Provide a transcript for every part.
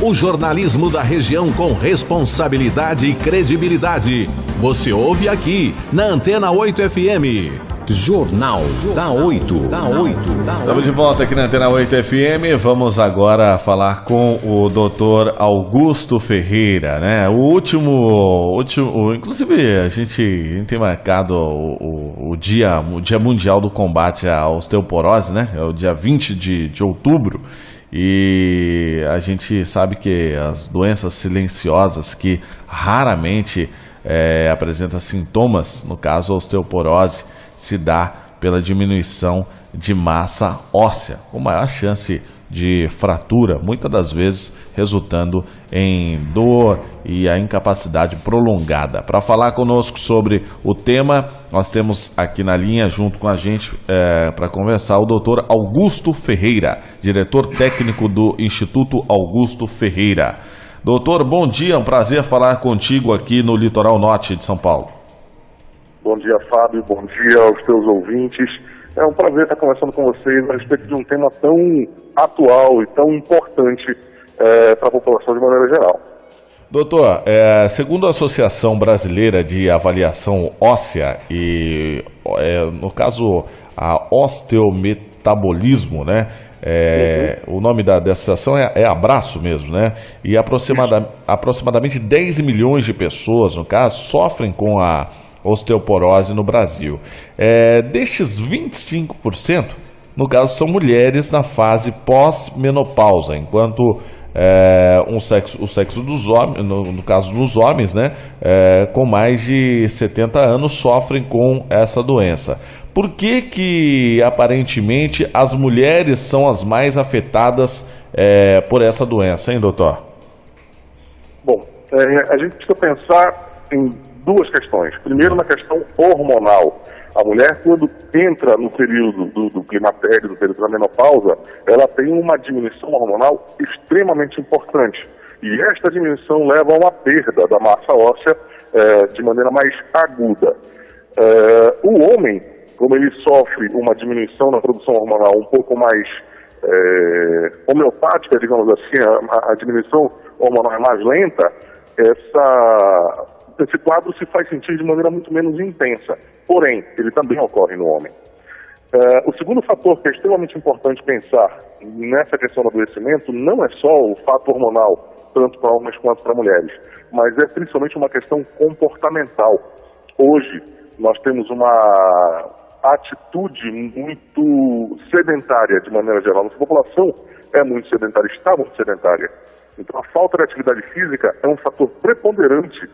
O jornalismo da região com responsabilidade e credibilidade. Você ouve aqui, na Antena 8 FM. Jornal da 8. Estamos de volta aqui na Antena 8 FM. Vamos agora falar com o Dr. Augusto Ferreira, né? O último, inclusive a gente tem marcado o dia mundial do combate à osteoporose, né? É o dia 20 de outubro. E a gente sabe que as doenças silenciosas que raramente apresentam sintomas, no caso a osteoporose, se dá pela diminuição de massa óssea, com maior chance de fratura, muitas das vezes resultando em dor e a incapacidade prolongada. Para falar conosco sobre o tema, nós temos aqui na linha, junto com a gente, para conversar, o Dr. Augusto Ferreira, diretor técnico do Instituto Augusto Ferreira. Doutor, bom dia, é um prazer falar contigo aqui no Litoral Norte de São Paulo. Bom dia, Fábio, bom dia aos teus ouvintes. É um prazer estar conversando com vocês a respeito de um tema tão atual e tão importante para a população de maneira geral. Doutor, segundo a Associação Brasileira de Avaliação Óssea e, no caso, a osteometabolismo, né? O nome dessa associação é Abraço mesmo, né? E aproximadamente 10 milhões de pessoas, no caso, sofrem com a osteoporose no Brasil. Destes 25%, no caso, são mulheres na fase pós-menopausa, enquanto o sexo dos homens, no caso dos homens, né, com mais de 70 anos, sofrem com essa doença. Por que aparentemente as mulheres são as mais afetadas por essa doença, hein, doutor? Bom, a gente precisa pensar em duas questões. Primeiro, na questão hormonal. A mulher, quando entra no período do climatério, do período da menopausa, ela tem uma diminuição hormonal extremamente importante. E esta diminuição leva a uma perda da massa óssea de maneira mais aguda. O homem, como ele sofre uma diminuição na produção hormonal um pouco mais homeopática, digamos assim, a diminuição hormonal é mais lenta, esse quadro se faz sentir de maneira muito menos intensa, porém, ele também ocorre no homem. O segundo fator que é extremamente importante pensar nessa questão do adoecimento não é só o fato hormonal, tanto para homens quanto para mulheres, mas é principalmente uma questão comportamental. Hoje, nós temos uma atitude muito sedentária, de maneira geral. Nossa população é muito sedentária, está muito sedentária. Então, a falta de atividade física é um fator preponderante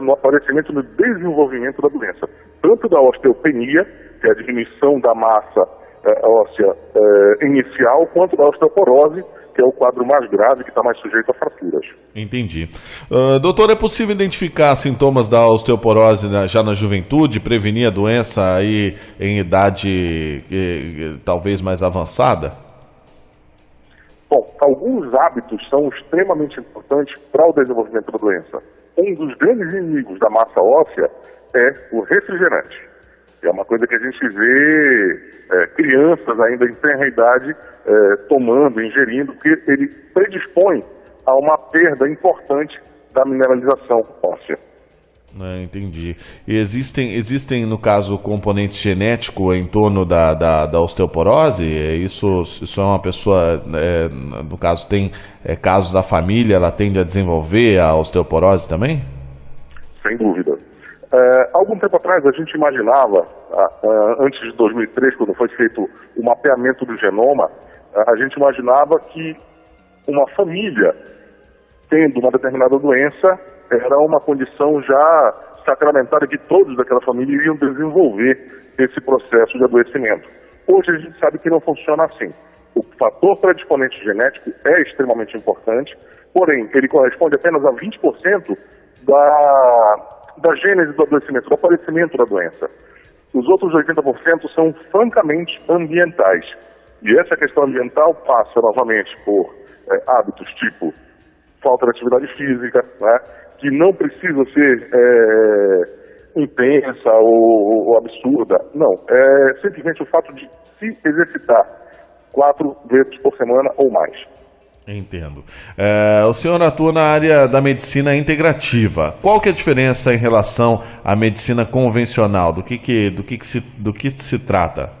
no aparecimento e no desenvolvimento da doença, tanto da osteopenia, que é a diminuição da massa óssea inicial, quanto da osteoporose, que é o quadro mais grave, que está mais sujeito a fraturas. Entendi. Doutor, é possível identificar sintomas da osteoporose já na juventude, prevenir a doença aí em idade talvez mais avançada? Bom, alguns hábitos são extremamente importantes para o desenvolvimento da doença. Um dos grandes inimigos da massa óssea é o refrigerante. É uma coisa que a gente vê crianças ainda em tenra idade tomando, ingerindo, porque ele predispõe a uma perda importante da mineralização óssea. Entendi. E existem, no caso, componentes genéticos em torno da osteoporose? Isso é uma pessoa, no caso, tem casos da família, ela tende a desenvolver a osteoporose também? Sem dúvida. Algum tempo atrás a gente imaginava, antes de 2003, quando foi feito o mapeamento do genoma, a gente imaginava que uma família tendo uma determinada doença era uma condição já sacramentada que todos daquela família iriam desenvolver esse processo de adoecimento. Hoje a gente sabe que não funciona assim. O fator predisponente genético é extremamente importante, porém ele corresponde apenas a 20% da gênese do adoecimento, do aparecimento da doença. Os outros 80% são francamente ambientais. E essa questão ambiental passa novamente por hábitos tipo falta de atividade física, né, que não precisa ser intensa ou absurda. Não, é simplesmente o fato de se exercitar 4 vezes por semana ou mais. Entendo. O senhor atua na área da medicina integrativa. Qual que é a diferença em relação à medicina convencional? Do que se trata?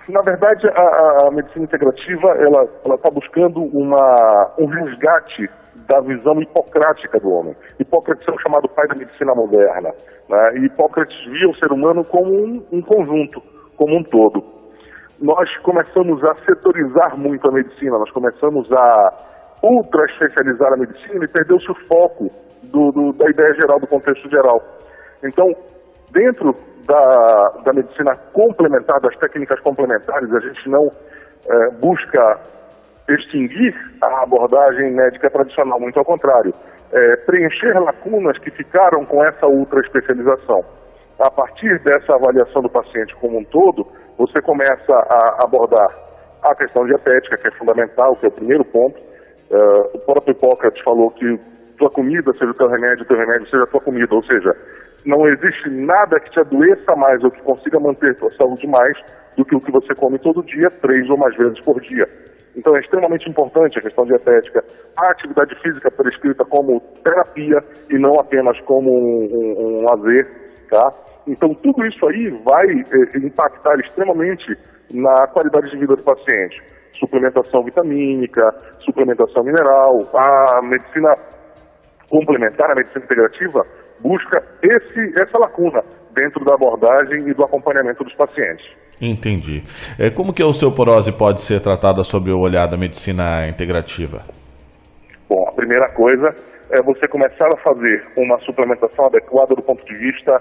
Na verdade, a medicina integrativa ela está buscando um resgate da visão hipocrática do homem. Hipócrates é o chamado pai da medicina moderna, né? E Hipócrates via o ser humano como um conjunto, como um todo. Nós começamos a setorizar muito a medicina, nós começamos a ultra especializar a medicina e perdeu-se o foco da ideia geral, do contexto geral. Então, dentro da medicina complementar, das técnicas complementares, a gente não busca extinguir a abordagem médica tradicional, muito ao contrário, preencher lacunas que ficaram com essa ultra especialização. A partir dessa avaliação do paciente como um todo, você começa a abordar a questão dietética, que é fundamental, que é o primeiro ponto. O próprio Hipócrates falou que tua comida seja o teu remédio seja a tua comida, ou seja, não existe nada que te adoeça mais ou que consiga manter tua saúde mais do que o que você come todo dia, 3 ou mais vezes por dia. Então é extremamente importante a questão dietética, a atividade física prescrita como terapia e não apenas como um lazer, tá? Então tudo isso aí vai impactar extremamente na qualidade de vida do paciente. Suplementação vitamínica, suplementação mineral, a medicina complementar, a medicina integrativa, busca essa lacuna dentro da abordagem e do acompanhamento dos pacientes. Entendi. Como que a osteoporose pode ser tratada sob o olhar da medicina integrativa? Bom, a primeira coisa é você começar a fazer uma suplementação adequada do ponto de vista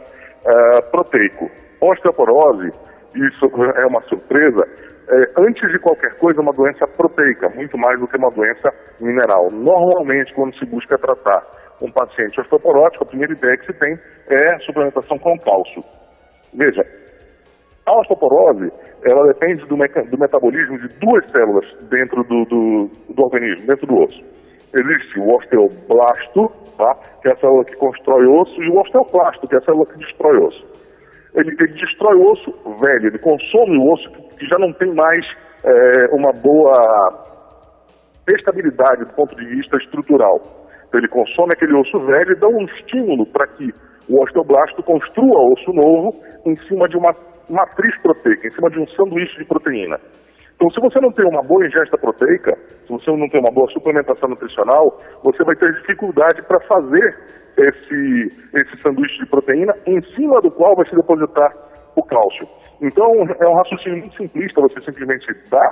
proteico. Osteoporose, isso é uma surpresa, antes de qualquer coisa, é uma doença proteica, muito mais do que uma doença mineral. Normalmente, quando se busca tratar um paciente osteoporótico, a primeira ideia que se tem é suplementação com cálcio. Veja, a osteoporose, ela depende do metabolismo de 2 células dentro do organismo, dentro do osso. Existe o osteoblasto, tá? Que é a célula que constrói osso, e o osteoclasto, que é a célula que destrói osso. Ele destrói o osso velho, ele consome o osso que já não tem mais uma boa estabilidade do ponto de vista estrutural. Então ele consome aquele osso velho e dá um estímulo para que o osteoblasto construa osso novo em cima de uma matriz proteica, em cima de um sanduíche de proteína. Então, se você não tem uma boa ingesta proteica, se você não tem uma boa suplementação nutricional, você vai ter dificuldade para fazer esse sanduíche de proteína em cima do qual vai se depositar o cálcio. Então, é um raciocínio muito simplista você simplesmente dar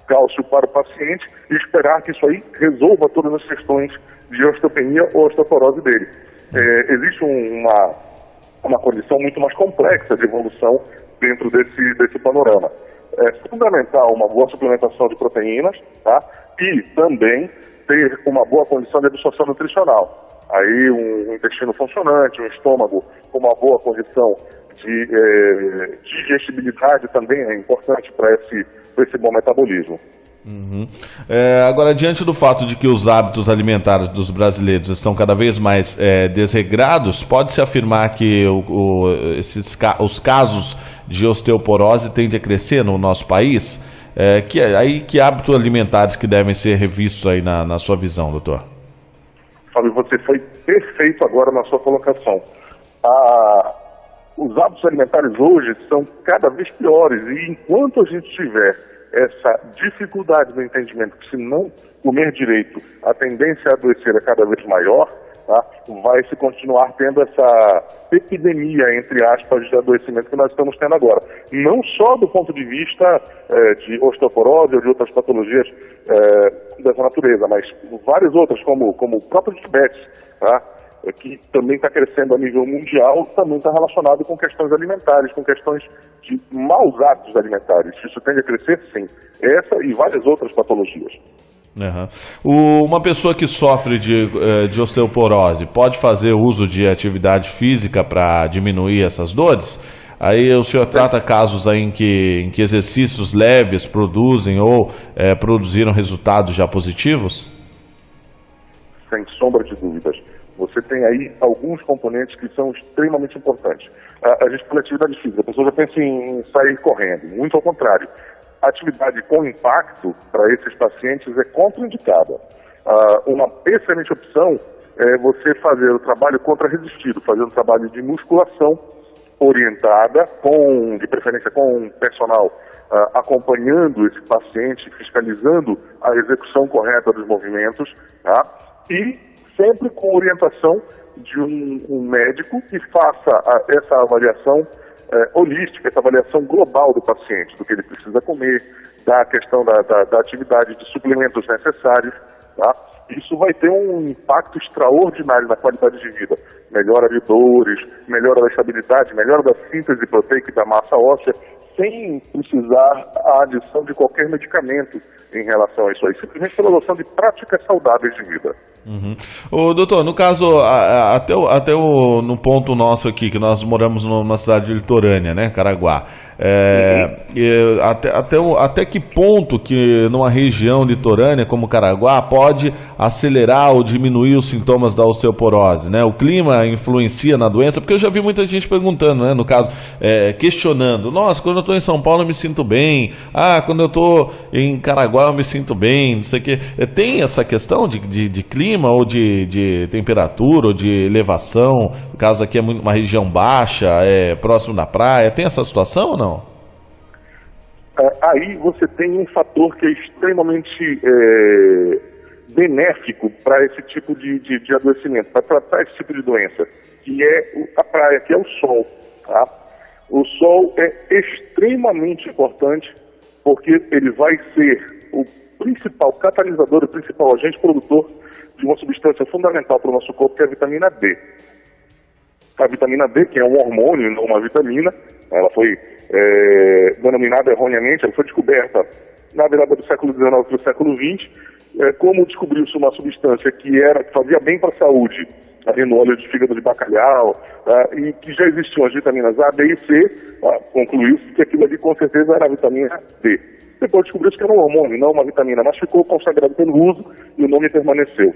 cálcio para o paciente e esperar que isso aí resolva todas as questões de osteopenia ou osteoporose dele. Existe uma condição muito mais complexa de evolução dentro desse panorama. É fundamental uma boa suplementação de proteínas, tá? E também ter uma boa condição de absorção nutricional. Aí um intestino funcionante, um estômago com uma boa condição de digestibilidade também é importante para esse bom metabolismo. Uhum. Agora, diante do fato de que os hábitos alimentares dos brasileiros estão cada vez mais desregrados, pode-se afirmar que os casos de osteoporose tendem a crescer no nosso país? Que hábitos alimentares que devem ser revistos aí na sua visão, doutor? Fábio, você foi perfeito agora na sua colocação. Os hábitos alimentares hoje são cada vez piores e enquanto a gente tiver essa dificuldade no entendimento que se não comer direito, a tendência a adoecer é cada vez maior, tá? Vai se continuar tendo essa epidemia, entre aspas, de adoecimento que nós estamos tendo agora. Não só do ponto de vista de osteoporose ou de outras patologias dessa natureza, mas várias outras, como o próprio diabetes, tá? Que também está crescendo a nível mundial, também está relacionado com questões alimentares, com questões de maus hábitos alimentares. Isso tende a crescer, sim. Essa e várias outras patologias. Uhum. Uma pessoa que sofre de osteoporose pode fazer uso de atividade física para diminuir essas dores? Aí o senhor trata casos aí em que exercícios leves produzem ou produziram resultados já positivos? Sem sombra de dúvidas. Você tem aí alguns componentes que são extremamente importantes. A gente fala atividade física, a pessoa já pensa em sair correndo, muito ao contrário. atividade com impacto para esses pacientes é contraindicada. Uma excelente opção é você fazer o trabalho contra-resistido, fazer um trabalho de musculação orientada, de preferência com um personal acompanhando esse paciente, fiscalizando a execução correta dos movimentos, tá? E sempre com orientação de um médico que faça essa avaliação holística, essa avaliação global do paciente, do que ele precisa comer, da questão da atividade de suplementos necessários, tá? Isso vai ter um impacto extraordinário na qualidade de vida. Melhora de dores, melhora da estabilidade, melhora da síntese proteica e da massa óssea, sem precisar a adição de qualquer medicamento em relação a isso aí, simplesmente pela noção de práticas saudáveis de vida. Ô, doutor, no caso, no ponto nosso aqui, que nós moramos numa cidade litorânea, né, Caraguá, até que ponto que numa região litorânea como Caraguá pode acelerar ou diminuir os sintomas da osteoporose, né? O clima influencia na doença, porque eu já vi muita gente perguntando, né, no caso, questionando, nossa, quando eu estou em São Paulo eu me sinto bem, quando eu estou em Caraguá eu me sinto bem, não sei o quê. Tem essa questão de clima ou de temperatura ou de elevação, no caso aqui é uma região baixa, próximo da praia, tem essa situação ou não? Aí você tem um fator que é extremamente benéfico para esse tipo de adoecimento, para tratar esse tipo de doença, que é a praia, que é o sol, tá? O sol é extremamente importante porque ele vai ser o principal catalisador, o principal agente produtor de uma substância fundamental para o nosso corpo, que é a vitamina D. A vitamina D, que é um hormônio, não uma vitamina, ela foi denominada erroneamente, ela foi descoberta na virada do século XIX para o século XX, como descobriu-se uma substância que fazia bem para a saúde, ali no óleo de fígado de bacalhau, e que já existiam as vitaminas A, B e C, concluiu-se que aquilo ali com certeza era a vitamina D. Depois descobriu-se que era um hormônio, não uma vitamina, mas ficou consagrado pelo uso e o nome permaneceu.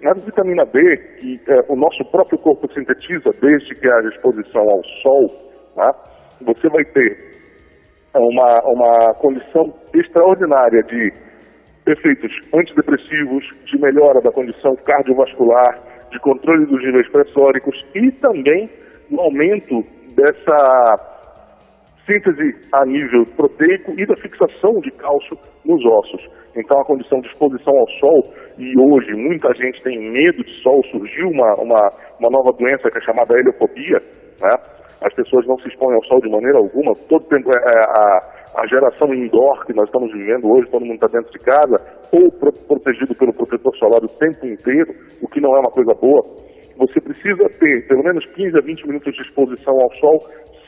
A vitamina D, que o nosso próprio corpo sintetiza desde que haja exposição ao sol, tá? Você vai ter uma condição extraordinária de efeitos antidepressivos, de melhora da condição cardiovascular, de controle dos níveis pressóricos e também no aumento dessa síntese a nível proteico e da fixação de cálcio nos ossos. Então a condição de exposição ao sol, e hoje muita gente tem medo de sol, surgiu uma nova doença que é chamada heliofobia, né? As pessoas não se expõem ao sol de maneira alguma, todo tempo a geração indoor que nós estamos vivendo hoje, todo mundo está dentro de casa, ou protegido pelo protetor solar o tempo inteiro, o que não é uma coisa boa. Você precisa ter pelo menos 15 a 20 minutos de exposição ao sol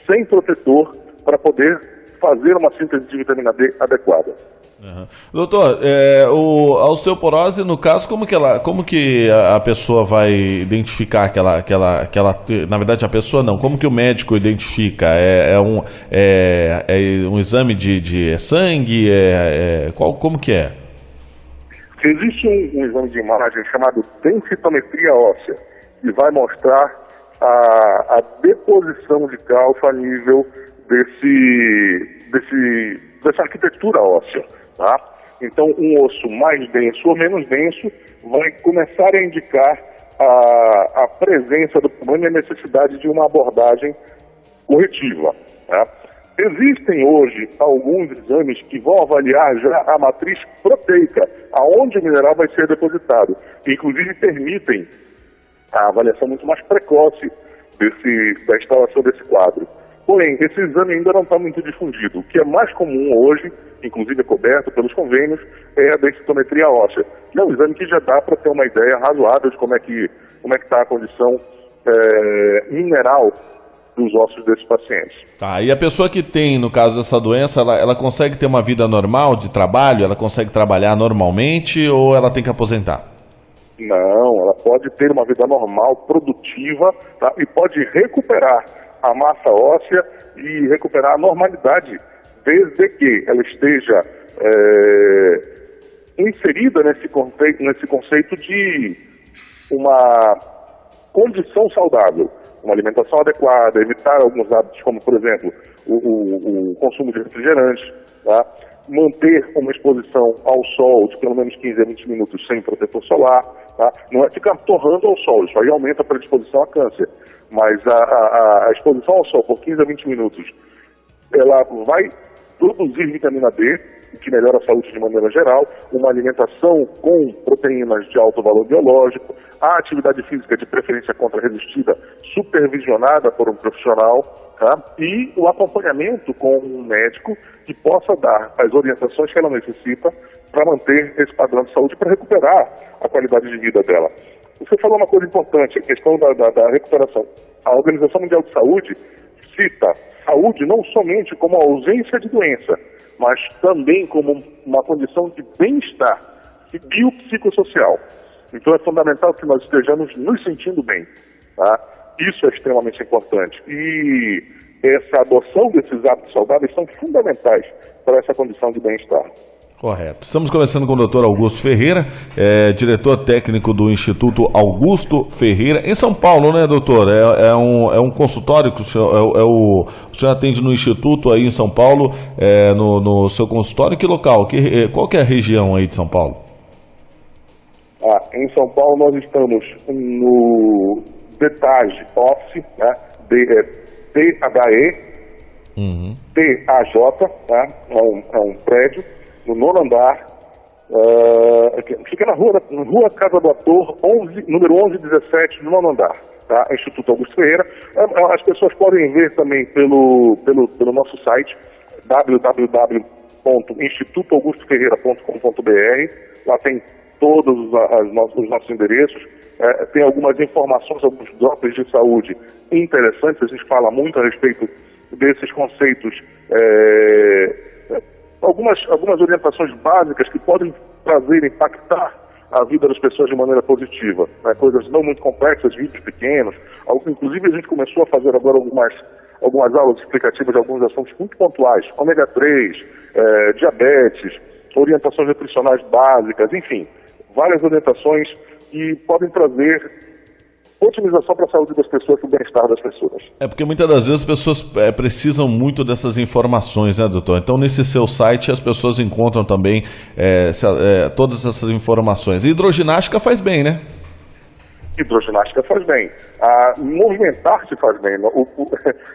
sem protetor para poder fazer uma síntese de vitamina D adequada. Uhum. Doutor, a osteoporose, no caso, como que a pessoa vai identificar aquela, na verdade a pessoa não, como que o médico identifica? É um exame de sangue? Como que é? Existe um exame de imagem chamado densitometria óssea, que vai mostrar a deposição de cálcio a nível dessa arquitetura óssea, tá? Então, um osso mais denso ou menos denso vai começar a indicar a presença do problema e a necessidade de uma abordagem corretiva, tá? Existem hoje alguns exames que vão avaliar já a matriz proteica, aonde o mineral vai ser depositado, que inclusive permitem a avaliação muito mais precoce da instalação desse quadro. Porém, esse exame ainda não está muito difundido. O que é mais comum hoje, inclusive é coberto pelos convênios, é a densitometria óssea, que é um exame que já dá para ter uma ideia razoável de como é que está a condição mineral dos ossos desses pacientes. Tá, e a pessoa que tem, no caso dessa doença, ela consegue ter uma vida normal de trabalho? Ela consegue trabalhar normalmente ou ela tem que aposentar? Não, ela pode ter uma vida normal, produtiva, tá? E pode recuperar a massa óssea e recuperar a normalidade, desde que ela esteja inserida nesse conceito de uma condição saudável, uma alimentação adequada, evitar alguns hábitos como, por exemplo, o consumo de refrigerantes, tá? Manter uma exposição ao sol de pelo menos 15 a 20 minutos sem protetor solar, tá? Não é ficar torrando ao sol, isso aí aumenta a predisposição a câncer, mas a exposição ao sol por 15 a 20 minutos, ela vai produzir vitamina D, que melhora a saúde de maneira geral, uma alimentação com proteínas de alto valor biológico, a atividade física de preferência contra-resistida supervisionada por um profissional, tá? E o acompanhamento com um médico que possa dar as orientações que ela necessita para manter esse padrão de saúde, para recuperar a qualidade de vida dela. Você falou uma coisa importante, a questão da recuperação. A Organização Mundial de Saúde cita saúde não somente como a ausência de doença, mas também como uma condição de bem-estar biopsicossocial. Então é fundamental que nós estejamos nos sentindo bem, tá? Isso é extremamente importante. E essa adoção desses hábitos saudáveis são fundamentais para essa condição de bem-estar. Correto. Estamos conversando com o Dr. Augusto Ferreira, diretor técnico do Instituto Augusto Ferreira, em São Paulo, né, doutor? É um consultório que o senhor atende no Instituto aí em São Paulo, no seu consultório. Que local? Qual que é a região aí de São Paulo? Em São Paulo nós estamos no Detage Office, né? TAJ, tá? É um prédio no 9º andar, fica na rua Casa do Ator, número 1117, no 9º andar, tá? Instituto Augusto Ferreira. As pessoas podem ver também pelo nosso site, www.institutoaugustoferreira.com.br. Lá tem todos os nossos endereços, tem algumas informações, alguns drops de saúde interessantes. A gente fala muito a respeito desses conceitos, algumas orientações básicas que podem impactar a vida das pessoas de maneira positiva, né? Coisas não muito complexas, vídeos pequenos. Inclusive a gente começou a fazer agora algumas aulas explicativas de alguns assuntos muito pontuais, ômega 3, diabetes, orientações nutricionais básicas, enfim, várias orientações que podem trazer otimização para a saúde das pessoas, para o bem-estar das pessoas. Porque muitas das vezes as pessoas precisam muito dessas informações, né, doutor? Então, nesse seu site, as pessoas encontram também todas essas informações. E hidroginástica faz bem, né? Hidroginástica faz bem. Movimentar-se faz bem.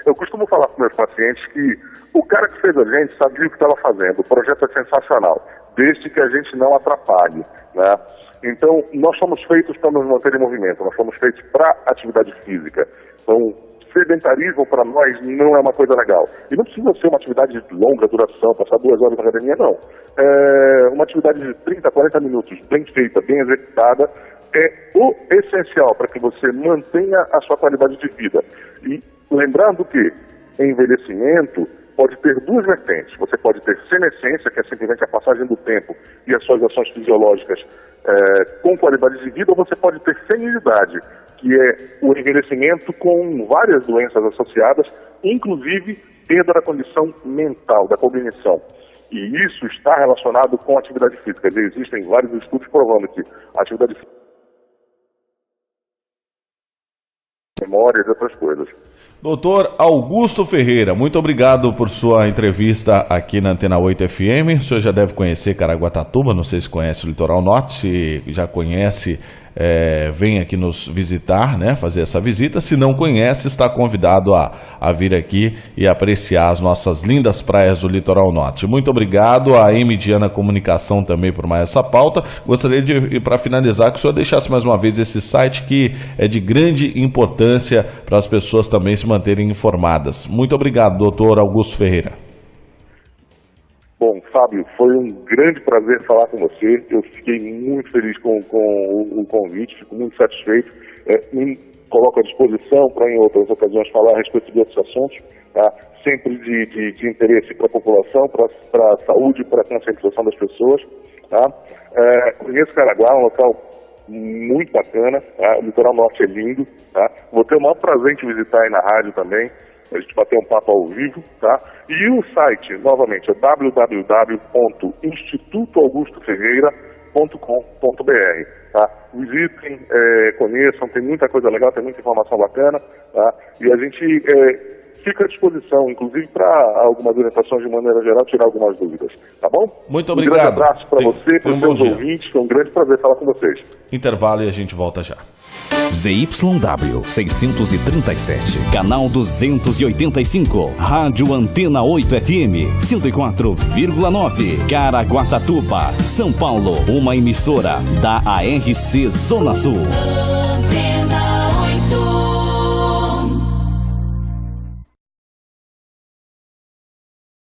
Eu costumo falar para meus pacientes que o cara que fez a gente sabia o que estava fazendo. O projeto é sensacional, desde que a gente não atrapalhe, né? Então, nós somos feitos para nos manter em movimento, nós somos feitos para atividade física. Então, sedentarismo para nós não é uma coisa legal. E não precisa ser uma atividade de longa duração, passar 2 horas na academia, não. Uma atividade de 30, 40 minutos, bem feita, bem executada, é o essencial para que você mantenha a sua qualidade de vida. E lembrando que envelhecimento pode ter 2 vertentes. Você pode ter senescência, que é simplesmente a passagem do tempo e as suas ações fisiológicas com qualidade de vida, ou você pode ter senilidade, que é o envelhecimento com várias doenças associadas, inclusive perda da condição mental, da cognição. E isso está relacionado com a atividade física. Existem vários estudos provando que a atividade física, memórias e outras coisas. Doutor Augusto Ferreira, muito obrigado por sua entrevista aqui na Antena 8 FM. O senhor já deve conhecer Caraguatatuba, não sei se conhece o Litoral Norte. Se já conhece, vem aqui nos visitar, né, fazer essa visita. Se não conhece, está convidado a vir aqui e apreciar as nossas lindas praias do Litoral Norte. Muito obrigado à Mediana Comunicação também por mais essa pauta. Gostaria de, para finalizar, que o senhor deixasse mais uma vez esse site que é de grande importância para as pessoas também se manterem informadas. Muito obrigado, doutor Augusto Ferreira. Bom, Fábio, foi um grande prazer falar com você. Eu fiquei muito feliz com o convite, fico muito satisfeito. Me coloco à disposição para, em outras ocasiões, falar a respeito de outros assuntos, tá? Sempre de interesse para a população, para a saúde, para a conscientização das pessoas. Tá? Conheço Caraguá, um local muito bacana, tá? O Litoral Norte é lindo. Tá? Vou ter o maior prazer em te visitar aí na rádio também, a gente bater um papo ao vivo, tá? E o site, novamente, é www.institutoaugustoferreira.com.br. Tá? Visitem, conheçam, tem muita coisa legal, tem muita informação bacana, tá? E a gente fica à disposição, inclusive para algumas orientações de maneira geral, tirar algumas dúvidas, tá bom? Muito obrigado. Um grande abraço para você, para os seus ouvintes, foi um grande prazer falar com vocês. Intervalo e a gente volta já. ZYW 637, canal 285, Rádio Antena 8 FM 104,9, Caraguatatuba, São Paulo, uma emissora da ARC Zona Sul.